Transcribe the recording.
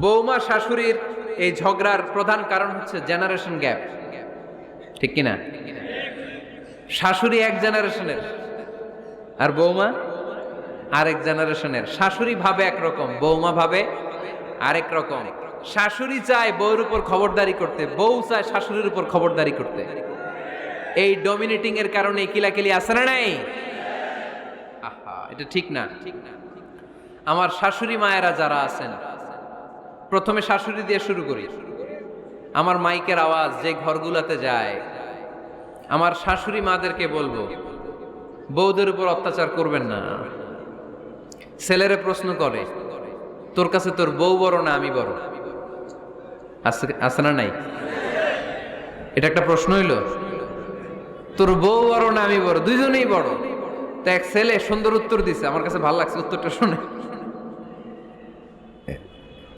বৌমা শাশুড়ির এই ঝগড়ার প্রধান কারণ হচ্ছে জেনারেশন গ্যাপ, ঠিক কিনা? শাশুড়ি এক জেনারেশনের আর বৌমা আরেক জেনারেশনের। শাশুড়ি ভাবে একরকম, বৌমা ভাবে আরেক রকম। শাশুড়ি চায় বউর উপর খবরদারি করতে, বউ চায় শাশুড়ির উপর খবরদারি করতে। এই ডমিনেটিং এর কারণে কিলাকিলি আছে না নাই? আহা, এটা ঠিক না। আমার শাশুড়ি মায়েরা যারা আছেন, প্রথমে শাশুড়ি দিয়ে শুরু করি। আমার মাইকের আওয়াজ যে ঘরগুলোতে যায়, আমার শাশুড়ি মাদেরকে বলবো, বউদের উপর অত্যাচার করবেন না। ছেলেরে প্রশ্ন করে, তোর কাছে তোর বউ বড় না আমি বড়? আছে না নাই? এটা একটা প্রশ্ন হইল। তোর বউ বড় না আমি বড়? দুইজনেই বড়। তো এক ছেলে সুন্দর উত্তর দিছে, আমার কাছে ভালো লাগছে উত্তরটা শুনে।